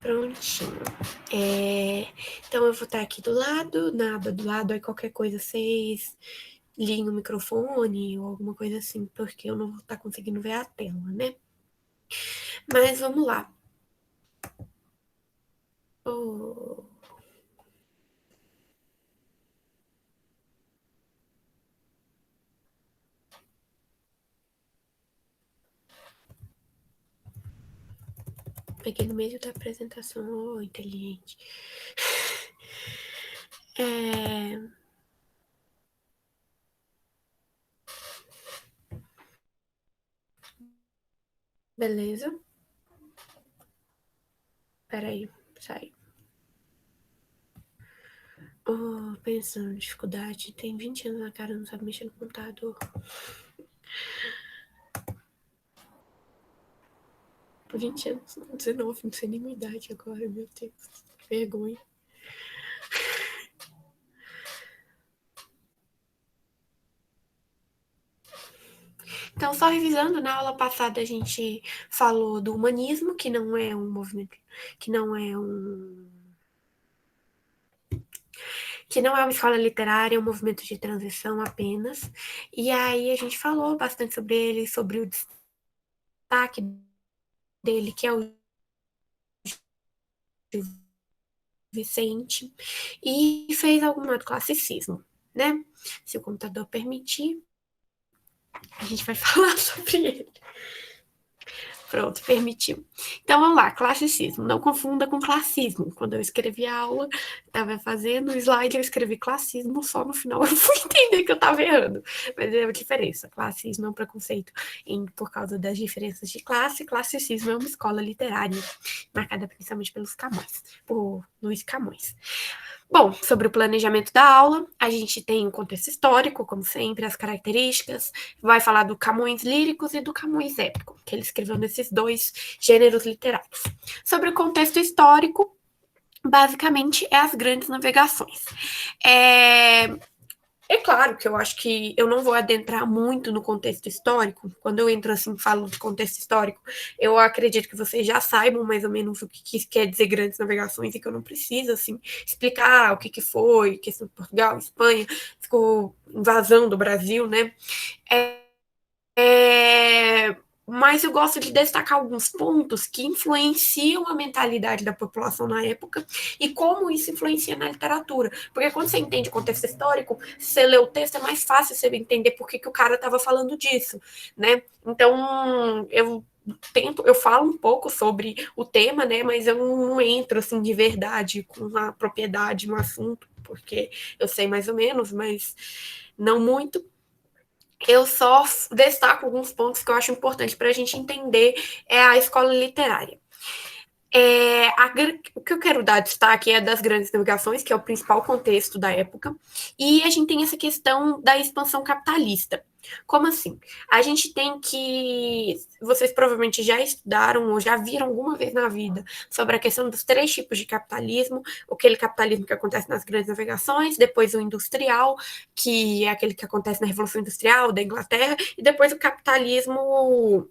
Prontinho. Então eu vou estar aqui do lado, na aba do lado, aí qualquer coisa vocês liguem o microfone ou alguma coisa assim, porque eu não vou estar conseguindo ver a tela, né? Mas vamos lá. Oh. Peguei no meio da apresentação, inteligente. Beleza. Peraí, sai. Pensando, dificuldade. Tem 20 anos na cara, não sabe mexer no computador. 20 anos, 19, não sei nem minha idade agora, meu Deus. Que vergonha. Então, só revisando, na aula passada a gente falou do humanismo, que não é um movimento, que não é uma escola literária, é um movimento de transição apenas. E aí a gente falou bastante sobre ele, sobre o destaque dele, que é o Vicente, e fez algum do classicismo, né? Se o computador permitir, a gente vai falar sobre ele. Pronto, permitiu. Então vamos lá, classicismo. Não confunda com classismo. Quando eu escrevi a aula, estava fazendo o slide, eu escrevi classismo, só no final eu fui entender que eu estava errando. Mas é a diferença. Classismo é um preconceito por causa das diferenças de classe. Classicismo é uma escola literária, marcada principalmente pelos Camões, por Luiz Camões. Bom, sobre o planejamento da aula, a gente tem o contexto histórico, como sempre, as características, vai falar do Camões líricos e do Camões épico, que ele escreveu nesses dois gêneros literários. Sobre o contexto histórico, basicamente é as grandes navegações. É claro que eu acho que eu não vou adentrar muito no contexto histórico. Quando eu entro assim, falo de contexto histórico, eu acredito que vocês já saibam mais ou menos o que quer dizer grandes navegações e que eu não preciso assim explicar o que foi, questão de Portugal, Espanha, ficou invasão do Brasil, né? Mas eu gosto de destacar alguns pontos que influenciam a mentalidade da população na época e como isso influencia na literatura. Porque quando você entende o contexto histórico, você lê o texto, é mais fácil você entender por que o cara estava falando disso, né? Então, eu falo um pouco sobre o tema, né? Mas eu não entro assim de verdade com a propriedade no assunto, porque eu sei mais ou menos, mas não muito. Eu só destaco alguns pontos que eu acho importante para a gente entender a escola literária. O que eu quero dar destaque é das grandes navegações, que é o principal contexto da época, e a gente tem essa questão da expansão capitalista. Como assim? A gente tem que. Vocês provavelmente já estudaram ou já viram alguma vez na vida sobre a questão dos três tipos de capitalismo: aquele capitalismo que acontece nas grandes navegações, depois o industrial, que é aquele que acontece na Revolução Industrial da Inglaterra, e depois o capitalismo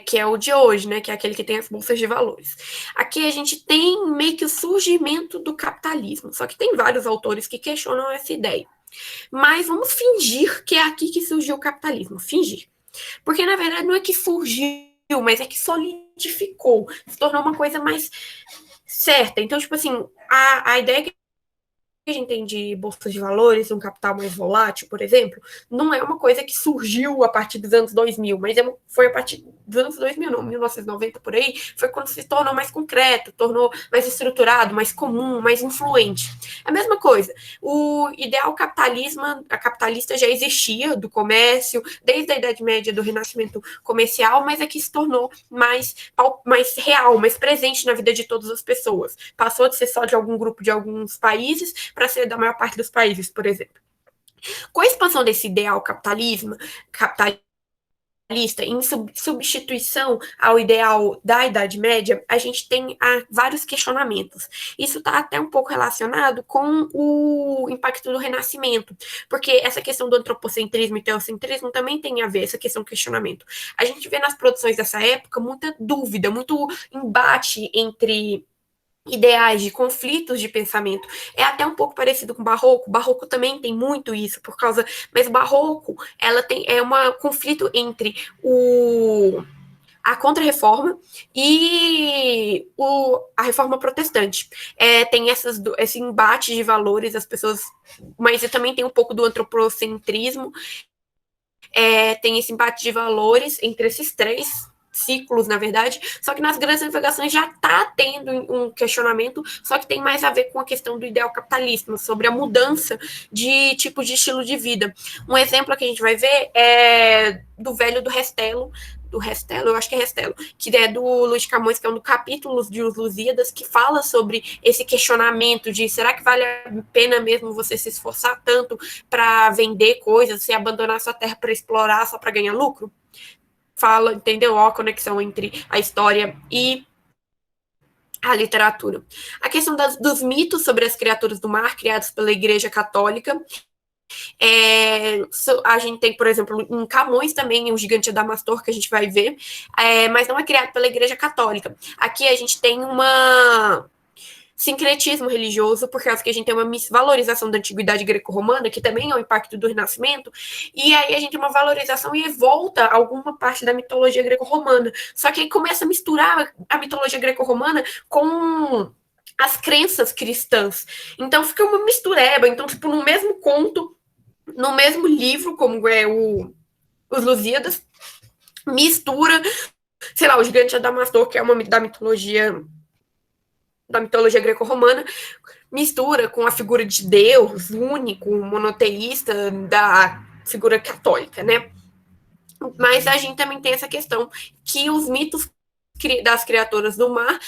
que é o de hoje, né? Que é aquele que tem as bolsas de valores. Aqui a gente tem meio que o surgimento do capitalismo, só que tem vários autores que questionam essa ideia. Mas vamos fingir que é aqui que surgiu o capitalismo, fingir. Porque na verdade não é que surgiu, mas é que solidificou, se tornou uma coisa mais certa. Então, tipo assim, a ideia que a gente tem de bolsa de valores, um capital mais volátil, por exemplo, não é uma coisa que surgiu a partir dos anos 2000, mas foi a partir dos anos 2000, não, 1990 por aí, foi quando se tornou mais concreto, tornou mais estruturado, mais comum, mais influente. A mesma coisa, o ideal capitalista já existia do comércio, desde a Idade Média, do Renascimento comercial, mas é que se tornou mais real, mais presente na vida de todas as pessoas. Passou de ser só de algum grupo de alguns países para ser da maior parte dos países, por exemplo. Com a expansão desse ideal capitalista, em substituição ao ideal da Idade Média, a gente tem vários questionamentos. Isso está até um pouco relacionado com o impacto do Renascimento, porque essa questão do antropocentrismo e teocentrismo também tem a ver, essa questão do questionamento. A gente vê nas produções dessa época muita dúvida, muito embate entre ideais de conflitos de pensamento. É até um pouco parecido com o Barroco. O Barroco também tem muito isso, mas o Barroco, é um conflito entre a Contra-Reforma e a Reforma Protestante. Tem esse embate de valores, as pessoas... Mas também tem um pouco do antropocentrismo. Tem esse embate de valores entre esses três ciclos, na verdade, só que nas grandes navegações já está tendo um questionamento, só que tem mais a ver com a questão do ideal capitalista, sobre a mudança de tipo de estilo de vida. Um exemplo que a gente vai ver é do Velho do Restelo, eu acho que é Restelo, que é do Luís Camões, que é um dos capítulos de Os Lusíadas, que fala sobre esse questionamento de será que vale a pena mesmo você se esforçar tanto para vender coisas, se abandonar sua terra para explorar só para ganhar lucro? Fala, entendeu? Ó, a conexão entre a história e a literatura. A questão dos mitos sobre as criaturas do mar criados pela Igreja Católica. A gente tem, por exemplo, em Camões também, o gigante Adamastor, que a gente vai ver, mas não é criado pela Igreja Católica. Aqui a gente tem sincretismo religioso, por causa que a gente tem uma valorização da antiguidade greco-romana, que também é um impacto do Renascimento, e aí a gente tem uma valorização e volta alguma parte da mitologia greco-romana. Só que aí começa a misturar a mitologia greco-romana com as crenças cristãs. Então fica uma mistureba. Então, tipo, no mesmo conto, no mesmo livro, como é Os Lusíadas, mistura, sei lá, o gigante Adamastor, que é uma da mitologia greco-romana, mistura com a figura de Deus único, monoteísta da figura católica, né? Mas a gente também tem essa questão que os mitos das criaturas do mar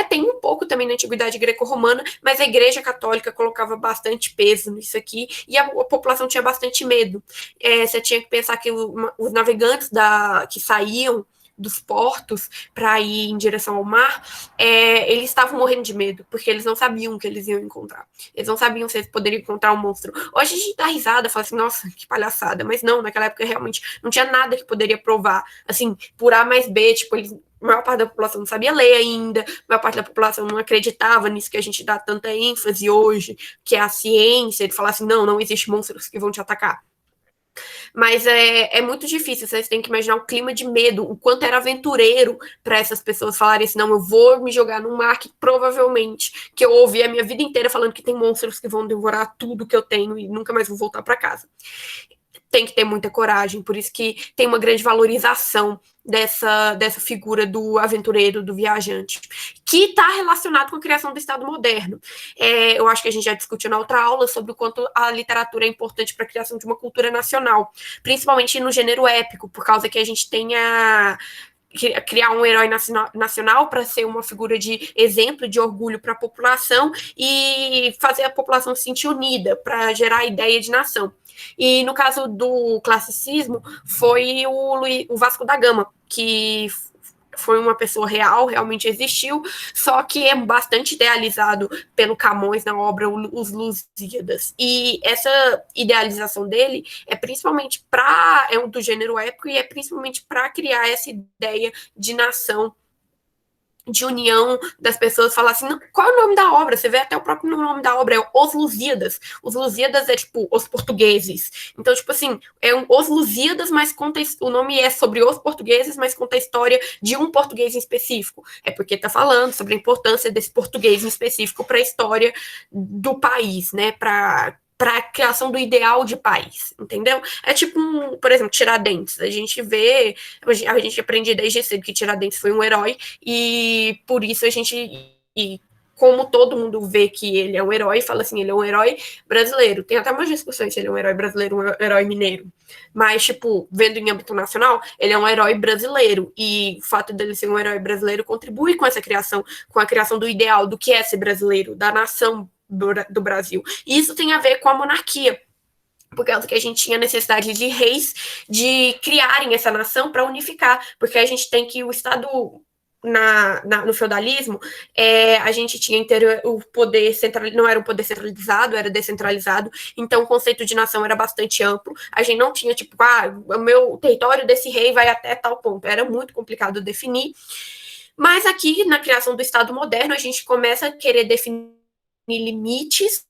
tem um pouco também na antiguidade greco-romana, mas a Igreja Católica colocava bastante peso nisso aqui e a população tinha bastante medo. Você tinha que pensar que os navegantes que saíam dos portos para ir em direção ao mar, eles estavam morrendo de medo, porque eles não sabiam o que eles iam encontrar. Eles não sabiam se eles poderiam encontrar um monstro. Hoje a gente dá risada, fala assim, nossa, que palhaçada. Mas não, naquela época realmente não tinha nada que poderia provar. Assim, por A mais B, tipo, a maior parte da população não sabia ler ainda, a maior parte da população não acreditava nisso que a gente dá tanta ênfase hoje, que é a ciência, de falar assim, não existe monstros que vão te atacar. Mas é muito difícil, vocês têm que imaginar o clima de medo, o quanto era aventureiro para essas pessoas falarem assim, não, eu vou me jogar num mar que provavelmente, que eu ouvi a minha vida inteira falando que tem monstros que vão devorar tudo que eu tenho e nunca mais vou voltar para casa. Tem que ter muita coragem, por isso que tem uma grande valorização dessa figura do aventureiro, do viajante, que está relacionado com a criação do Estado moderno. Eu acho que a gente já discutiu na outra aula sobre o quanto a literatura é importante para a criação de uma cultura nacional, principalmente no gênero épico, por causa que a gente tem criar um herói nacional para ser uma figura de exemplo, de orgulho para a população e fazer a população se sentir unida, para gerar a ideia de nação. E no caso do classicismo, foi o Vasco da Gama, que foi uma pessoa real, realmente existiu, só que é bastante idealizado pelo Camões na obra Os Lusíadas. E essa idealização dele é principalmente do gênero épico e é principalmente para criar essa ideia de nação, de união das pessoas, falar assim, qual é o nome da obra? Você vê até o próprio nome da obra, é Os Lusíadas. Os Lusíadas é, tipo, os portugueses. Então, tipo assim, Os Lusíadas, mas o nome é sobre os portugueses, mas conta a história de um português em específico. É porque tá falando sobre a importância desse português em específico para a história do país, né? Para a criação do ideal de país, entendeu? É tipo, por exemplo, Tiradentes. A gente aprende desde cedo que Tiradentes foi um herói e por isso como todo mundo vê que ele é um herói, fala assim, ele é um herói brasileiro. Tem até umas discussões se ele é um herói brasileiro ou um herói mineiro. Mas, tipo, vendo em âmbito nacional, ele é um herói brasileiro. E o fato dele ser um herói brasileiro contribui com essa criação, com a criação do ideal do que é ser brasileiro, da nação do Brasil. E isso tem a ver com a monarquia. por causa que a gente tinha necessidade de reis de criarem essa nação para unificar, porque a gente tem que o Estado no feudalismo, a gente tinha o poder centralizado, não era um poder centralizado, era descentralizado, então o conceito de nação era bastante amplo, a gente não tinha, tipo, o meu território desse rei vai até tal ponto, era muito complicado definir, mas aqui, na criação do Estado moderno, a gente começa a querer definir limites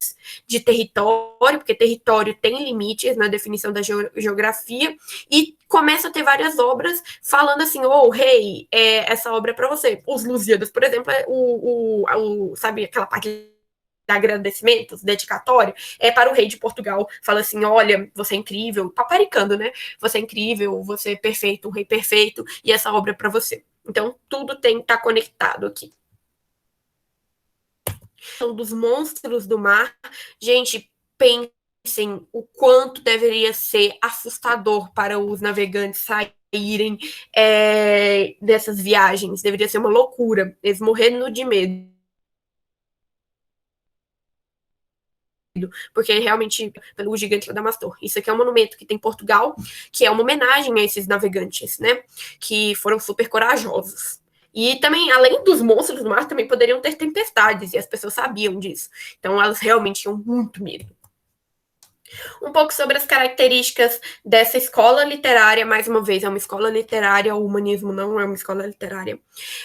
de território, porque território tem limites na definição da geografia, e começa a ter várias obras falando assim, rei, essa obra é para você. Os Lusíadas, por exemplo, sabe aquela parte de agradecimentos, dedicatório, para o rei de Portugal, fala assim, olha, você é incrível, paparicando, né? Você é incrível, você é perfeito, um rei perfeito, e essa obra é para você. Então, tudo tem que estar conectado aqui. Dos monstros do mar, gente, pensem o quanto deveria ser assustador para os navegantes saírem dessas viagens. Deveria ser uma loucura, eles morrendo de medo. Porque realmente, pelo gigante da Adamastor. Isso aqui é um monumento que tem em Portugal, que é uma homenagem a esses navegantes, né? Que foram super corajosos. E também, além dos monstros do mar, também poderiam ter tempestades, e as pessoas sabiam disso. Então, elas realmente tinham muito medo. Um pouco sobre as características dessa escola literária, mais uma vez, é uma escola literária, o humanismo não é uma escola literária.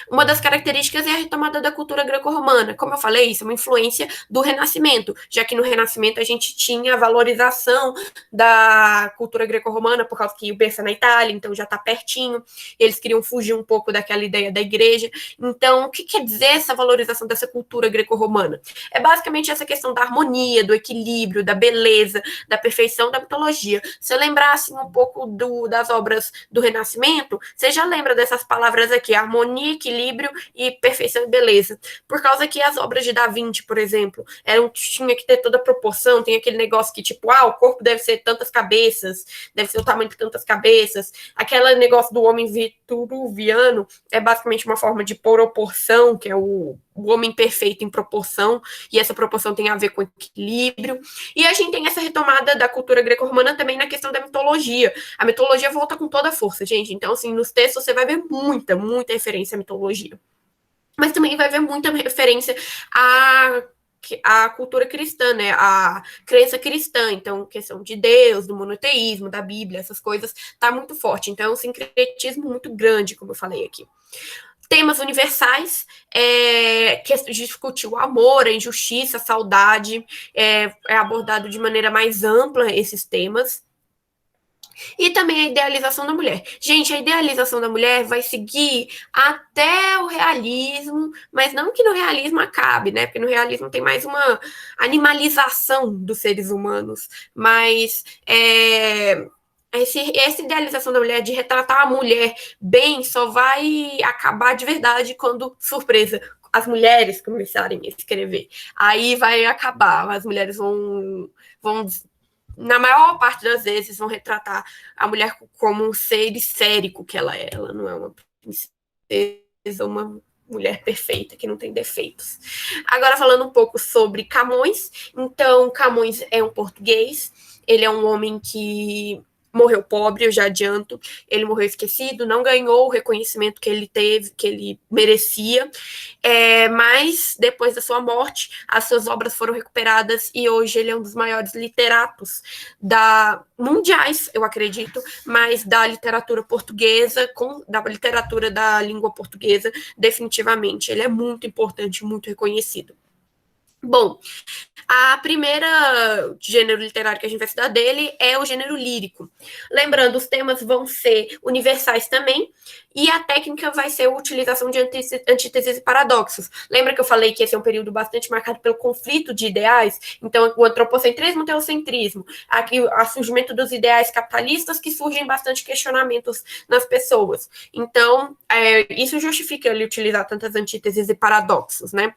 Uma das características é a retomada da cultura greco-romana. Como eu falei, isso é uma influência do Renascimento, já que no Renascimento a gente tinha a valorização da cultura greco-romana, por causa que o berço é na Itália, então já está pertinho, eles queriam fugir um pouco daquela ideia da igreja. Então, o que quer dizer essa valorização dessa cultura greco-romana? É basicamente essa questão da harmonia, do equilíbrio, da beleza, da perfeição da mitologia. Se eu lembrar assim, um pouco das obras do Renascimento, você já lembra dessas palavras aqui, harmonia, equilíbrio e perfeição e beleza. Por causa que as obras de Da Vinci, por exemplo, tinha que ter toda a proporção, tem aquele negócio que, tipo, o corpo deve ser tantas cabeças, deve ser o tamanho de tantas cabeças. Aquele negócio do homem vitruviano é basicamente uma forma de proporção, que é o homem perfeito em proporção, e essa proporção tem a ver com equilíbrio. E a gente tem essa retomada da cultura greco-romana também na questão da mitologia. A mitologia volta com toda a força, gente. Então, assim, nos textos você vai ver muita, muita referência à mitologia. Mas também vai ver muita referência à cultura cristã, né? A crença cristã. Então, questão de Deus, do monoteísmo, da Bíblia, essas coisas, tá muito forte. Então, é um sincretismo muito grande, como eu falei aqui. Temas universais, que discutir o amor, a injustiça, a saudade, é abordado de maneira mais ampla esses temas. E também a idealização da mulher. Gente, a idealização da mulher vai seguir até o realismo, mas não que no realismo acabe, né? Porque no realismo tem mais uma animalização dos seres humanos, mas essa idealização da mulher, de retratar a mulher bem, só vai acabar de verdade quando, surpresa, as mulheres começarem a escrever. Aí vai acabar, as mulheres vão na maior parte das vezes, vão retratar a mulher como um ser histérico que ela é. Ela não é uma princesa, uma mulher perfeita, que não tem defeitos. Agora, falando um pouco sobre Camões. Então, Camões é um português. Ele é um homem que morreu pobre, eu já adianto. Ele morreu esquecido, não ganhou o reconhecimento que ele teve, que ele merecia. Mas depois da sua morte, as suas obras foram recuperadas e hoje ele é um dos maiores literatos mundiais, eu acredito, mas da literatura portuguesa, da literatura da língua portuguesa, definitivamente. Ele é muito importante, muito reconhecido. Bom, a primeira gênero literário que a gente vai estudar dele é o gênero lírico. Lembrando, os temas vão ser universais também, e a técnica vai ser a utilização de antíteses e paradoxos. Lembra que eu falei que esse é um período bastante marcado pelo conflito de ideais? Então, o antropocentrismo e o teocentrismo. Aqui, o surgimento dos ideais capitalistas, que surgem bastante questionamentos nas pessoas. Então, isso justifica ele utilizar tantas antíteses e paradoxos, né?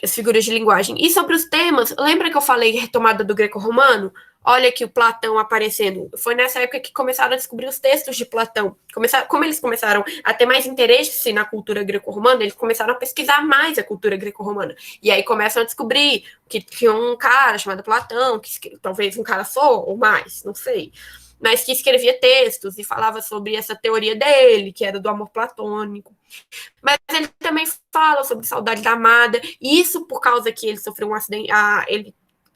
As figuras de linguagem. E sobre os temas, lembra que eu falei retomada do greco-romano? Olha aqui o Platão aparecendo. Foi nessa época que começaram a descobrir os textos de Platão. Como eles começaram a ter mais interesse na cultura greco-romana, eles começaram a pesquisar mais a cultura greco-romana. E aí começam a descobrir que tinha um cara chamado Platão, que talvez um cara só ou mais, não sei, mas que escrevia textos e falava sobre essa teoria dele, que era do amor platônico. Mas ele também fala sobre saudade da amada, e isso por causa que ele sofreu um acidente,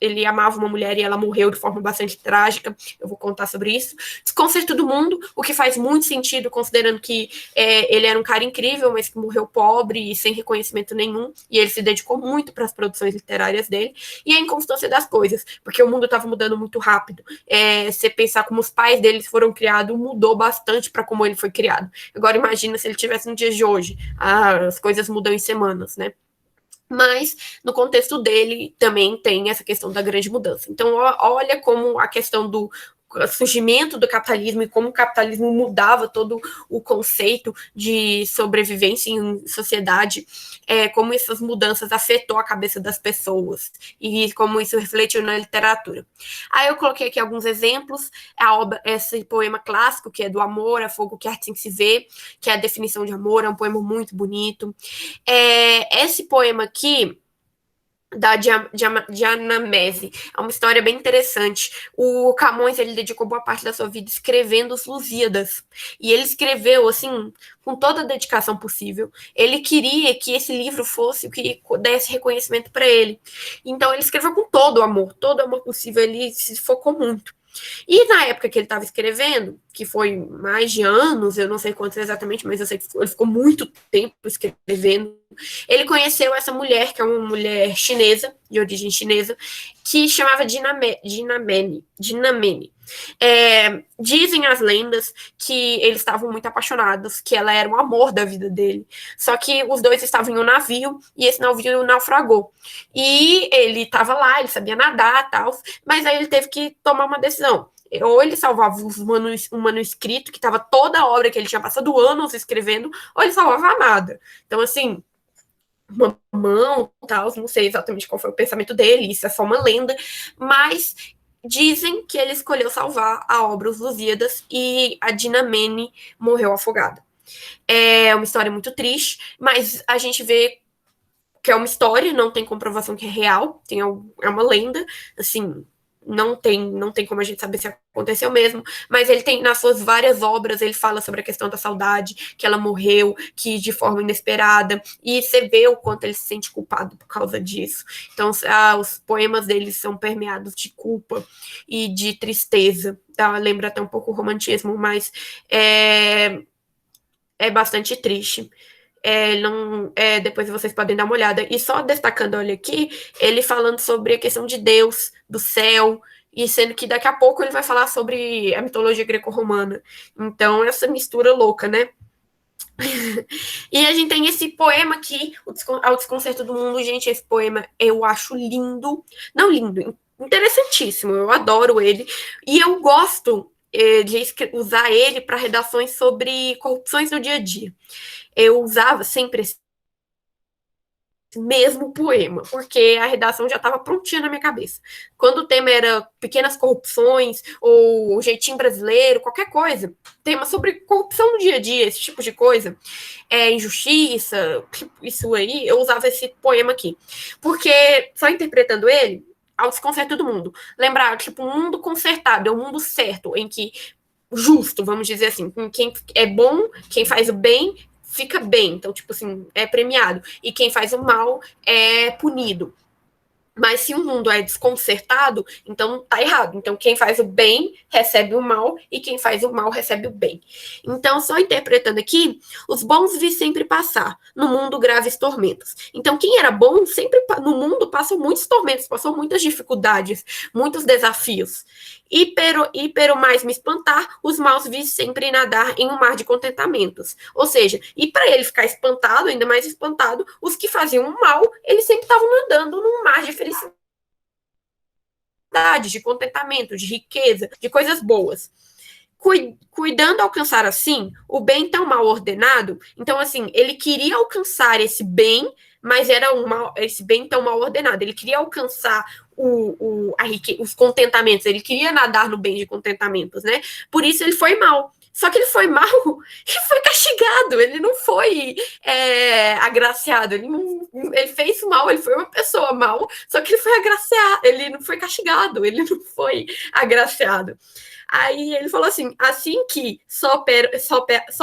ele amava uma mulher e ela morreu de forma bastante trágica. Eu vou contar sobre isso. Desconcerto do Mundo, o que faz muito sentido, considerando que ele era um cara incrível, mas que morreu pobre e sem reconhecimento nenhum, e ele se dedicou muito para as produções literárias dele, e a inconstância das coisas, porque o mundo estava mudando muito rápido. Você pensar como os pais deles foram criados, mudou bastante para como ele foi criado. Agora imagina se ele tivesse no dia de hoje. As coisas mudam em semanas, né? Mas no contexto dele também tem essa questão da grande mudança. Então, olha como a questão do surgimento do capitalismo e como o capitalismo mudava todo o conceito de sobrevivência em sociedade, como essas mudanças afetou a cabeça das pessoas e como isso refletiu na literatura. Aí eu coloquei aqui alguns exemplos, esse poema clássico, que é do amor, a fogo que arte sem se vê, que é a definição de amor, é um poema muito bonito. Esse poema aqui, da Dianamese. É uma história bem interessante. O Camões, ele dedicou boa parte da sua vida escrevendo os Lusíadas. E ele escreveu, assim, com toda a dedicação possível. Ele queria que esse livro fosse o que desse reconhecimento para ele. Então, ele escreveu com todo o amor possível. Ele se focou muito. E na época que ele estava escrevendo, que foi mais de anos, eu não sei quantos exatamente, mas eu sei que ele ficou muito tempo escrevendo, ele conheceu essa mulher, que é uma mulher chinesa, de origem chinesa, que chamava Dinamene. Dizem as lendas que eles estavam muito apaixonados, que ela era o amor da vida dele. Só que os dois estavam em um navio e esse navio naufragou. E ele estava lá, ele sabia nadar e tal, mas aí ele teve que tomar uma decisão. Ou ele salvava um manuscrito, que estava toda a obra que ele tinha passado anos escrevendo, ou ele salvava a amada. Então, assim, uma mão, tal, não sei exatamente qual foi o pensamento dele, isso é só uma lenda, mas dizem que ele escolheu salvar a obra Os Lusíadas e a Dinamene morreu afogada. É uma história muito triste, mas a gente vê que é uma história, não tem comprovação que é real, é uma lenda, assim, não tem como a gente saber se aconteceu mesmo, mas ele tem, nas suas várias obras, ele fala sobre a questão da saudade, que ela morreu, que de forma inesperada, e você vê o quanto ele se sente culpado por causa disso. Então, os poemas dele são permeados de culpa e de tristeza, tá? Lembra até um pouco o romantismo, mas é bastante triste. Depois vocês podem dar uma olhada. E só destacando, olha aqui, ele falando sobre a questão de Deus, do céu, e sendo que daqui a pouco ele vai falar sobre a mitologia greco-romana. Então, essa mistura louca, né? E a gente tem esse poema aqui, Ao Desconcerto do Mundo. Gente, esse poema eu acho lindo. Não lindo, interessantíssimo. Eu adoro ele. E eu gosto de usar ele para redações sobre corrupções no dia a dia. Eu usava sempre esse mesmo poema, porque a redação já estava prontinha na minha cabeça. Quando o tema era pequenas corrupções, ou o jeitinho brasileiro, qualquer coisa, tema sobre corrupção no dia a dia, esse tipo de coisa, injustiça, isso aí, eu usava esse poema aqui. Porque, só interpretando ele, Ao Desconcerto do Mundo. Lembrar, tipo, um mundo consertado, é um mundo certo, em que justo, vamos dizer assim, quem é bom, quem faz o bem, fica bem, então, tipo assim, é premiado. E quem faz o mal é punido. Mas se o mundo é desconcertado, então tá errado. Então, quem faz o bem recebe o mal, e quem faz o mal recebe o bem. Então, só interpretando aqui, os bons vi sempre passar, no mundo graves tormentos. Então, quem era bom, sempre no mundo passou muitos tormentos, passou muitas dificuldades, muitos desafios. E pero mais me espantar, os maus vi sempre nadar em um mar de contentamentos. Ou seja, e para ele ficar espantado, ainda mais espantado, os que faziam o mal, eles sempre estavam nadando num mar de felicidade, de contentamento, de riqueza, de coisas boas. Cuidando alcançar, assim, o bem tão mal ordenado. Então, assim, ele queria alcançar esse bem, mas era esse bem tão mal ordenado. Ele queria alcançar os contentamentos, ele queria nadar no bem de contentamentos, né? Por isso ele foi mal. Só que ele foi mal e foi castigado, ele não foi agraciado, ele fez mal, ele foi uma pessoa mal, só que ele foi agraciado, ele não foi castigado, ele não foi agraciado. Aí ele falou assim que só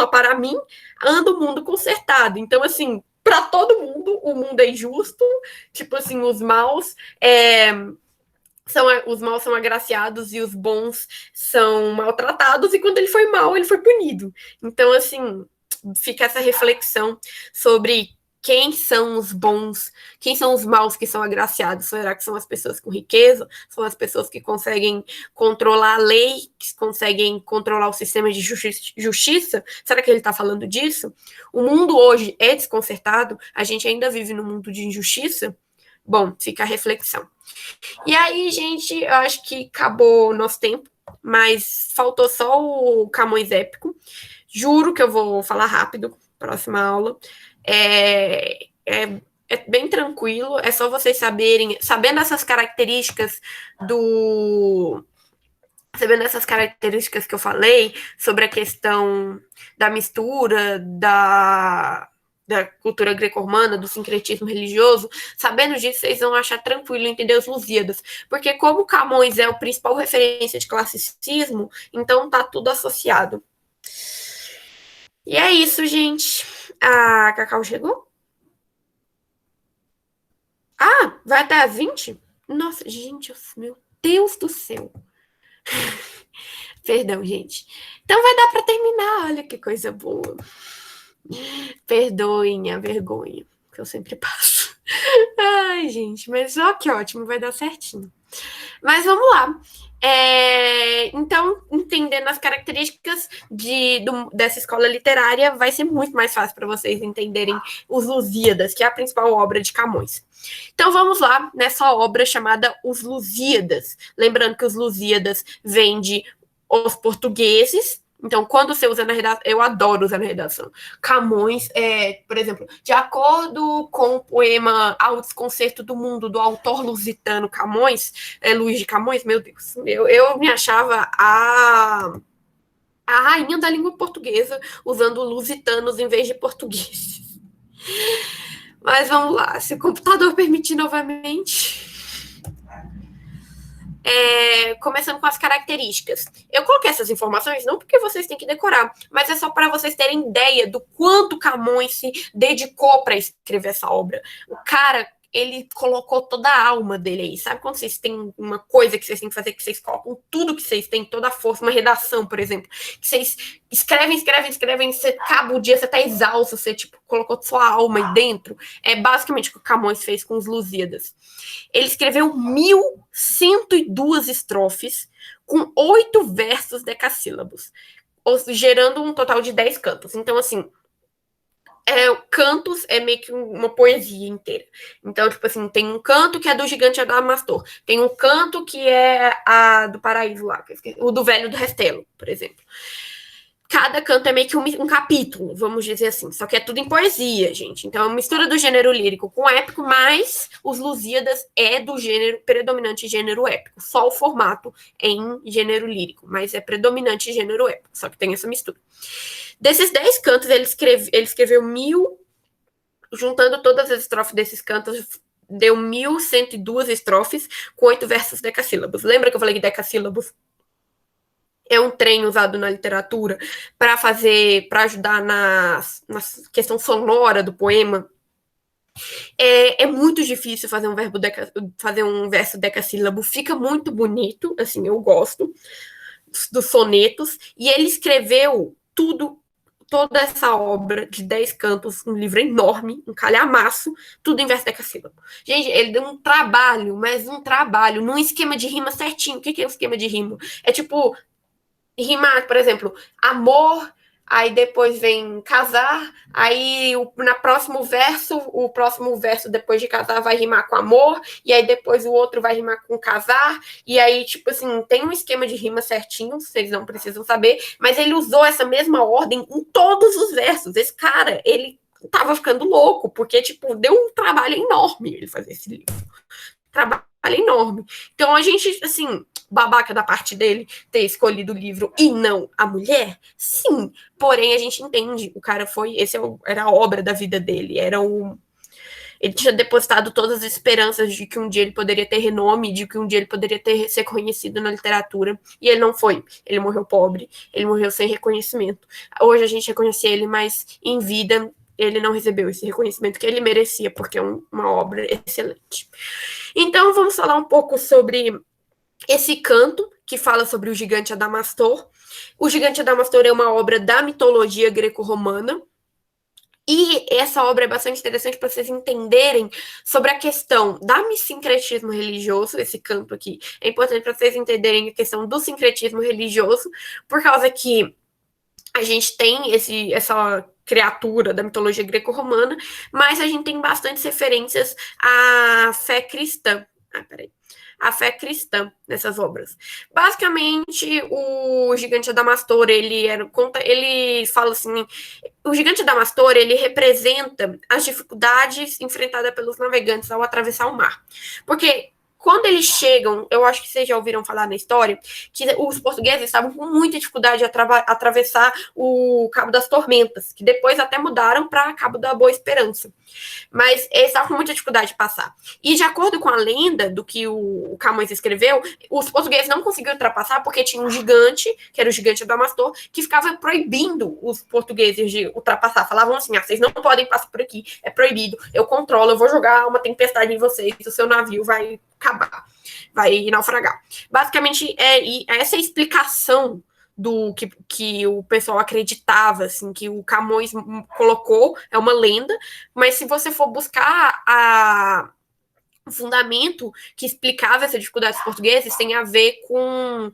para mim anda o mundo consertado. Então, assim, para todo mundo, o mundo é injusto, tipo assim, os maus são agraciados e os bons são maltratados, e quando ele foi mal, ele foi punido. Então, assim, fica essa reflexão sobre quem são os bons, quem são os maus que são agraciados. Será que são as pessoas com riqueza? São as pessoas que conseguem controlar a lei, que conseguem controlar o sistema de justiça? Será que ele está falando disso? O mundo hoje é desconcertado? A gente ainda vive num mundo de injustiça? Bom, fica a reflexão. E aí, gente, eu acho que acabou o nosso tempo, mas faltou só o Camões épico. Juro que eu vou falar rápido, próxima aula. É bem tranquilo, é só vocês sabendo essas características sabendo essas características que eu falei sobre a questão da mistura, da cultura greco-romana, do sincretismo religioso, sabendo disso, vocês vão achar tranquilo entender os Lusíadas. Porque como Camões é o principal referência de classicismo, então tá tudo associado. E é isso, gente. A Cacau chegou? Ah, vai até às 20? Nossa, gente, meu Deus do céu. Perdão, gente. Então vai dar para terminar, olha que coisa boa. Perdoem a vergonha que eu sempre passo. Ai, gente, mas ó, que ótimo, vai dar certinho. Mas vamos lá. Então, entendendo as características dessa escola literária, vai ser muito mais fácil para vocês entenderem os Lusíadas, que é a principal obra de Camões. Então, vamos lá nessa obra chamada Os Lusíadas. Lembrando que os Lusíadas vêm de os portugueses. Então, quando você usa na redação, eu adoro usar na redação. Camões, por exemplo, de acordo com o poema Ao Desconcerto do Mundo, do autor lusitano Camões, Luís de Camões, meu Deus, eu me achava a rainha da língua portuguesa, usando lusitanos em vez de portugueses. Mas vamos lá, se o computador permitir novamente... começando com as características. Eu coloquei essas informações não porque vocês têm que decorar, mas é só para vocês terem ideia do quanto Camões se dedicou para escrever essa obra. O cara, ele colocou toda a alma dele aí. Sabe quando vocês têm uma coisa que vocês têm que fazer, que vocês colocam tudo que vocês têm, toda a força, uma redação, por exemplo, que vocês escrevem, você acaba o dia, você tá exausto, você tipo, colocou sua alma aí dentro. É basicamente o que o Camões fez com os Lusíadas. Ele escreveu 1.102 estrofes com 8 versos decassílabos, gerando um total de 10 cantos. Então, assim, cantos é meio que uma poesia inteira. Então, tipo assim, tem um canto que é do gigante Adamastor, tem um canto que é a do paraíso lá, o do velho do Restelo, por exemplo. Cada canto é meio que um capítulo, vamos dizer assim. Só que é tudo em poesia, gente. Então, é uma mistura do gênero lírico com épico, mas os Lusíadas é do gênero predominante gênero épico. Só o formato é em gênero lírico, mas é predominante gênero épico. Só que tem essa mistura. Desses 10 cantos, ele escreveu 1.000, juntando todas as estrofes desses cantos, deu 1.102 estrofes com 8 versos decassílabos. Lembra que eu falei que decassílabos é um trem usado na literatura para ajudar na questão sonora do poema? É muito difícil fazer um verso decassílabo, fica muito bonito, assim, eu gosto dos sonetos, e ele escreveu toda essa obra de 10 cantos, um livro enorme, um calhamaço, tudo em verso decassílabo. Gente, ele deu um trabalho, mas um trabalho, num esquema de rima certinho. O que é um esquema de rima? É tipo rimar, por exemplo, amor, aí depois vem casar, aí o próximo verso depois de casar vai rimar com amor, e aí depois o outro vai rimar com casar, e aí, tipo assim, tem um esquema de rima certinho, vocês não precisam saber, mas ele usou essa mesma ordem em todos os versos. Esse cara, ele tava ficando louco, porque, tipo, deu um trabalho enorme ele fazer esse livro. Trabalho Ela é enorme. Então a gente, assim, babaca da parte dele ter escolhido o livro e não a mulher? Sim. Porém, a gente entende. O cara foi. Era a obra da vida dele. Ele tinha depositado todas as esperanças de que um dia ele poderia ter renome, de que um dia ele poderia ser conhecido na literatura. E ele não foi. Ele morreu pobre. Ele morreu sem reconhecimento. Hoje a gente reconhece ele, mas em vida ele não recebeu esse reconhecimento que ele merecia, porque é uma obra excelente. Então, vamos falar um pouco sobre esse canto que fala sobre o gigante Adamastor. O gigante Adamastor é uma obra da mitologia greco-romana. E essa obra é bastante interessante para vocês entenderem sobre a questão do sincretismo religioso, esse canto aqui. É importante para vocês entenderem a questão do sincretismo religioso, por causa que a gente tem essa criatura da mitologia greco-romana, mas a gente tem bastantes referências à fé cristã. A fé cristã nessas obras. Basicamente, o gigante Adamastor, ele fala assim, o gigante Adamastor, ele representa as dificuldades enfrentadas pelos navegantes ao atravessar o mar. Porque quando eles chegam, eu acho que vocês já ouviram falar na história, que os portugueses estavam com muita dificuldade de atravessar o Cabo das Tormentas, que depois até mudaram para Cabo da Boa Esperança. Mas eles estavam com muita dificuldade de passar. E de acordo com a lenda do que o Camões escreveu, os portugueses não conseguiam ultrapassar porque tinha um gigante, que era o gigante Adamastor, que ficava proibindo os portugueses de ultrapassar. Falavam assim, vocês não podem passar por aqui, é proibido, eu controlo, eu vou jogar uma tempestade em vocês, o seu navio vai acabar, vai naufragar. Basicamente, essa explicação do que o pessoal acreditava, assim, que o Camões colocou, é uma lenda, mas se você for buscar o fundamento que explicava essa dificuldade dos portugueses, tem a ver com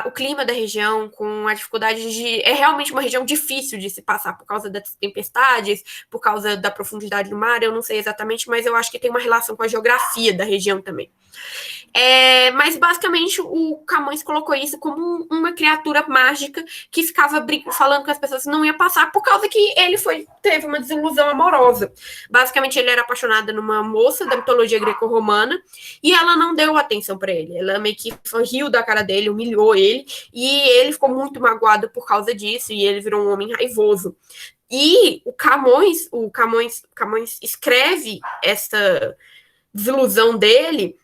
o clima da região, com a dificuldade de... É realmente uma região difícil de se passar por causa das tempestades, por causa da profundidade do mar, eu não sei exatamente, mas eu acho que tem uma relação com a geografia da região também. Mas basicamente o Camões colocou isso como uma criatura mágica que ficava falando com as pessoas que não ia passar por causa que ele teve uma desilusão amorosa. Basicamente ele era apaixonado numa moça da mitologia greco-romana e ela não deu atenção para ele. Ela meio que riu da cara dele, humilhou ele e ele ficou muito magoado por causa disso e ele virou um homem raivoso. E o Camões escreve essa desilusão dele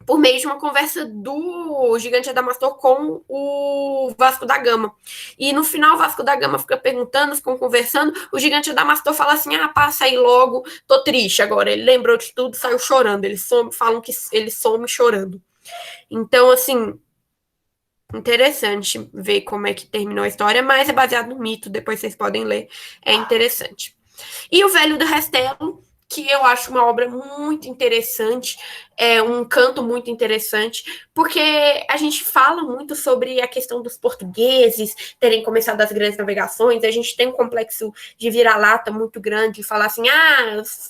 por meio de uma conversa do gigante Adamastor com o Vasco da Gama. E no final, o Vasco da Gama fica perguntando, ficam conversando, o gigante Adamastor fala assim, passa aí logo, tô triste agora. Ele lembrou de tudo, saiu chorando. Falam que ele some chorando. Então, assim, interessante ver como é que terminou a história, mas é baseado no mito, depois vocês podem ler, é interessante. E o Velho do Restelo, que eu acho uma obra muito interessante, um canto muito interessante, porque a gente fala muito sobre a questão dos portugueses terem começado as grandes navegações, a gente tem um complexo de vira-lata muito grande, falar assim,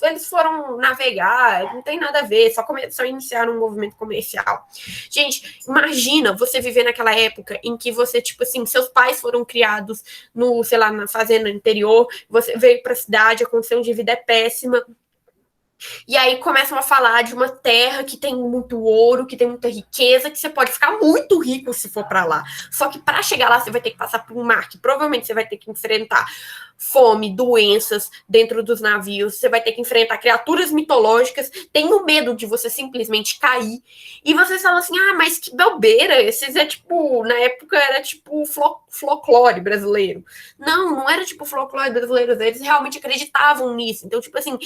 eles foram navegar, não tem nada a ver, só iniciaram um movimento comercial. Gente, imagina você viver naquela época em que você, tipo assim, seus pais foram criados na fazenda interior, você veio para a cidade, a condição de vida é péssima, e aí começam a falar de uma terra que tem muito ouro, que tem muita riqueza, que você pode ficar muito rico se for para lá. Só que para chegar lá você vai ter que passar por um mar que provavelmente você vai ter que enfrentar fome, doenças dentro dos navios, você vai ter que enfrentar criaturas mitológicas, tenho medo de você simplesmente cair. E vocês falam assim, mas que bobeira, esses na época era tipo folclore brasileiro. Não era tipo folclore brasileiro, eles realmente acreditavam nisso. Então, tipo assim,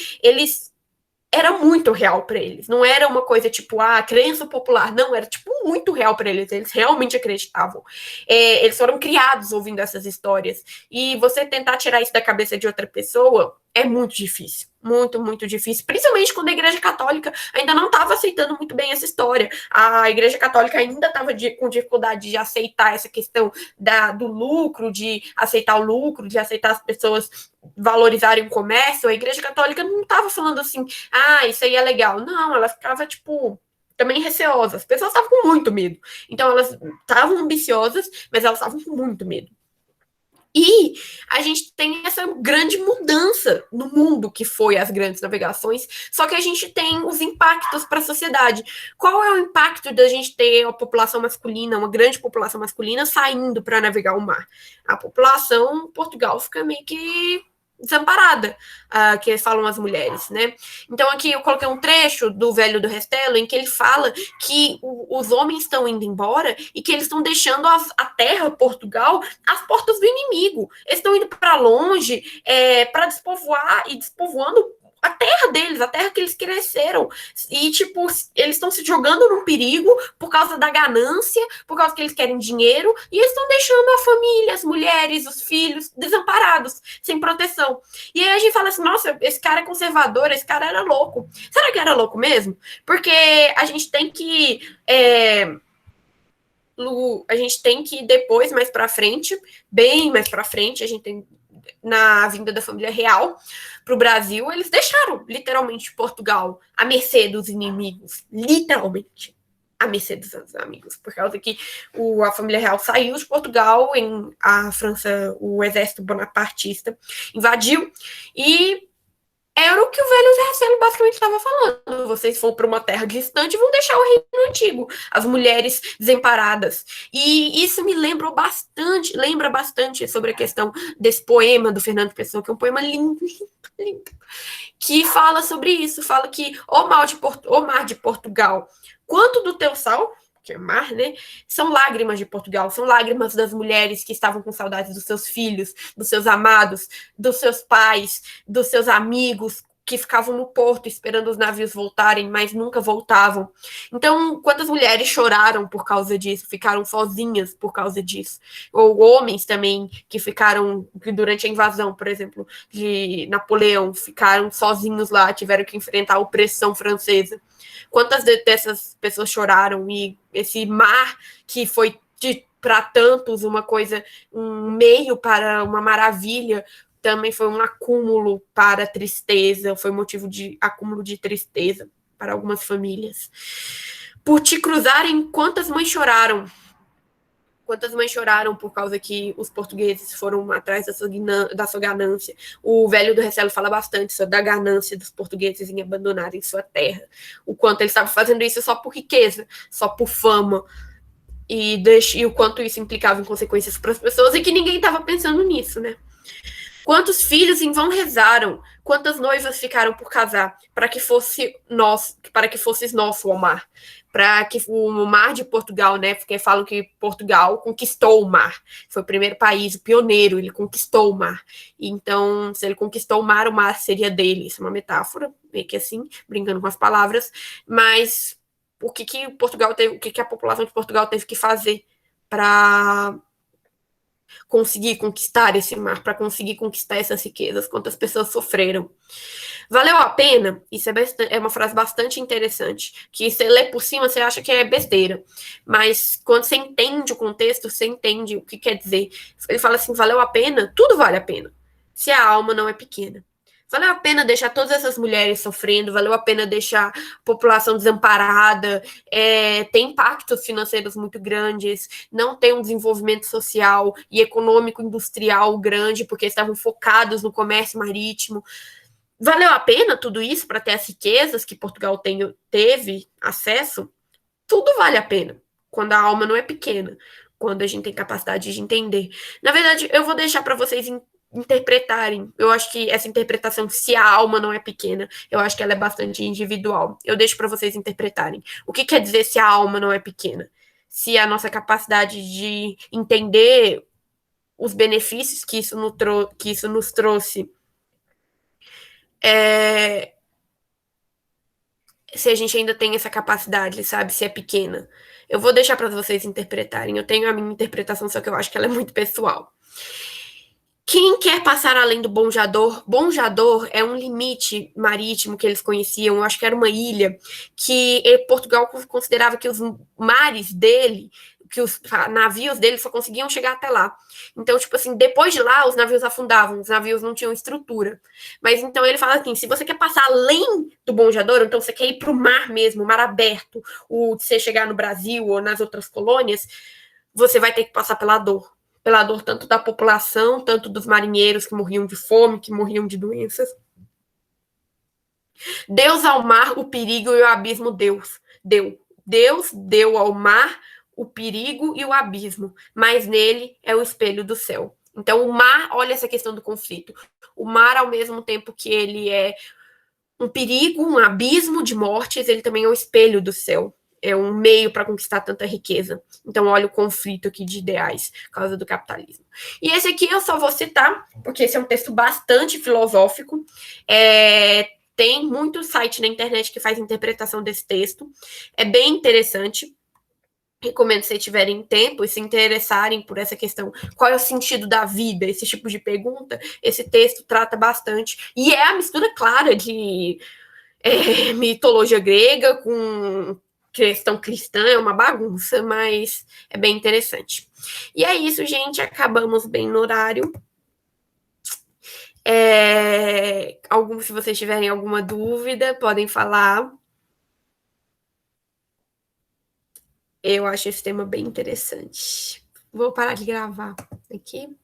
era muito real para eles. Não era uma coisa tipo, crença popular. Não, era tipo muito real para eles. Eles realmente acreditavam. Eles foram criados ouvindo essas histórias. E você tentar tirar isso da cabeça de outra pessoa é muito difícil. Muito, muito difícil. Principalmente quando a Igreja Católica ainda não estava aceitando muito bem essa história. A Igreja Católica ainda estava com dificuldade de aceitar essa questão do lucro, de aceitar o lucro, de aceitar as pessoas valorizarem o comércio. A Igreja Católica não estava falando assim, isso aí é legal. Não, ela ficava, também receosa. As pessoas estavam com muito medo. Então, elas estavam ambiciosas, mas elas estavam com muito medo. E a gente tem essa grande mudança no mundo que foi as grandes navegações, só que a gente tem os impactos para a sociedade. Qual é o impacto da gente ter a população masculina, uma grande população masculina, saindo para navegar o mar? A população Portugal fica meio que desamparada, que falam as mulheres, né? Então aqui eu coloquei um trecho do Velho do Restelo em que ele fala que os homens estão indo embora e que eles estão deixando a terra, Portugal, às portas do inimigo. Eles estão indo para longe para despovoar e despovoando a terra deles, a terra que eles cresceram. E, tipo, eles estão se jogando num perigo por causa da ganância, por causa que eles querem dinheiro, e eles estão deixando a família, as mulheres, os filhos, desamparados, sem proteção. E aí a gente fala assim, nossa, esse cara é conservador, esse cara era louco. Será que era louco mesmo? Porque a gente tem que... a gente tem que depois, mais para frente, bem mais para frente, a gente tem na vinda da família real para o Brasil, eles deixaram literalmente Portugal à mercê dos inimigos, literalmente à mercê dos amigos, por causa que a família real saiu de Portugal, a França, o exército bonapartista invadiu e era o que o Velho Restelo basicamente estava falando. Vocês vão para uma terra distante e vão deixar o reino antigo, as mulheres desamparadas. E isso me lembra bastante sobre a questão desse poema do Fernando Pessoa, que é um poema lindo, lindo, lindo, que fala sobre isso, fala que o mar de Portugal, quanto do teu sal, que é mar, né? São lágrimas de Portugal, são lágrimas das mulheres que estavam com saudades dos seus filhos, dos seus amados, dos seus pais, dos seus amigos que ficavam no porto esperando os navios voltarem, mas nunca voltavam. Então, quantas mulheres choraram por causa disso, ficaram sozinhas por causa disso? Ou homens também que ficaram, que durante a invasão, por exemplo, de Napoleão, ficaram sozinhos lá, tiveram que enfrentar a opressão francesa. Quantas dessas pessoas choraram e esse mar que foi para tantos uma coisa, um meio para uma maravilha, também foi um acúmulo para tristeza, foi motivo de acúmulo de tristeza para algumas famílias. Por te cruzarem, quantas mães choraram? Quantas mães choraram por causa que os portugueses foram atrás da sua ganância? O Velho do Restelo fala bastante sobre a ganância dos portugueses em abandonarem sua terra. O quanto eles estavam fazendo isso só por riqueza, só por fama. E o quanto isso implicava em consequências para as pessoas e que ninguém estava pensando nisso, né? Quantos filhos em vão rezaram? Quantas noivas ficaram por casar para que fosses nosso, o mar? Para que o mar de Portugal, né? Porque falam que Portugal conquistou o mar. Foi o primeiro país, o pioneiro, ele conquistou o mar. Então, se ele conquistou o mar seria dele. Isso é uma metáfora, meio que assim, brincando com as palavras. Mas o que Portugal teve, o que a população de Portugal teve que fazer para conseguir conquistar esse mar, para conseguir conquistar essas riquezas, quantas pessoas sofreram. Valeu a pena? Isso é uma frase bastante interessante, que você lê por cima, você acha que é besteira, mas quando você entende o contexto, você entende o que quer dizer. Ele fala assim, valeu a pena? Tudo vale a pena, se a alma não é pequena. Valeu a pena deixar todas essas mulheres sofrendo, valeu a pena deixar a população desamparada, tem impactos financeiros muito grandes, não tem um desenvolvimento social e econômico industrial grande, porque estavam focados no comércio marítimo. Valeu a pena tudo isso para ter as riquezas que Portugal teve acesso? Tudo vale a pena, quando a alma não é pequena, quando a gente tem capacidade de entender. Na verdade, eu vou deixar para vocês interpretarem. Eu acho que essa interpretação, se a alma não é pequena, eu acho que ela é bastante individual. Eu deixo para vocês interpretarem. O que quer dizer se a alma não é pequena? Se a nossa capacidade de entender os benefícios que isso nos trouxe, se a gente ainda tem essa capacidade, sabe? Se é pequena. Eu vou deixar para vocês interpretarem. Eu tenho a minha interpretação, só que eu acho que ela é muito pessoal. Quem quer passar além do Bonjador? Bonjador é um limite marítimo que eles conheciam, eu acho que era uma ilha, que Portugal considerava que os mares dele, que os navios dele só conseguiam chegar até lá. Então, tipo assim, depois de lá, os navios afundavam, os navios não tinham estrutura. Mas então ele fala assim, se você quer passar além do Bonjador, então você quer ir para o mar mesmo, mar aberto, você chegar no Brasil ou nas outras colônias, você vai ter que passar pela dor. pela dor tanto da população, tanto dos marinheiros que morriam de fome, que morriam de doenças. Deus ao mar o perigo e o abismo deu. Deus deu ao mar o perigo e o abismo, mas nele é o espelho do céu. Então, o mar, olha essa questão do conflito. O mar, ao mesmo tempo que ele é um perigo, um abismo de mortes, ele também é um espelho do céu. É um meio para conquistar tanta riqueza. Então, olha o conflito aqui de ideais, por causa do capitalismo. E esse aqui eu só vou citar, porque esse é um texto bastante filosófico. Tem muito site na internet que faz interpretação desse texto. É bem interessante. Recomendo se vocês tiverem tempo e se interessarem por essa questão, qual é o sentido da vida, esse tipo de pergunta, esse texto trata bastante. E é a mistura clara de mitologia grega com questão cristã, é uma bagunça, mas é bem interessante. E é isso, gente, acabamos bem no horário. Se vocês tiverem alguma dúvida, podem falar. Eu acho esse tema bem interessante. Vou parar de gravar aqui.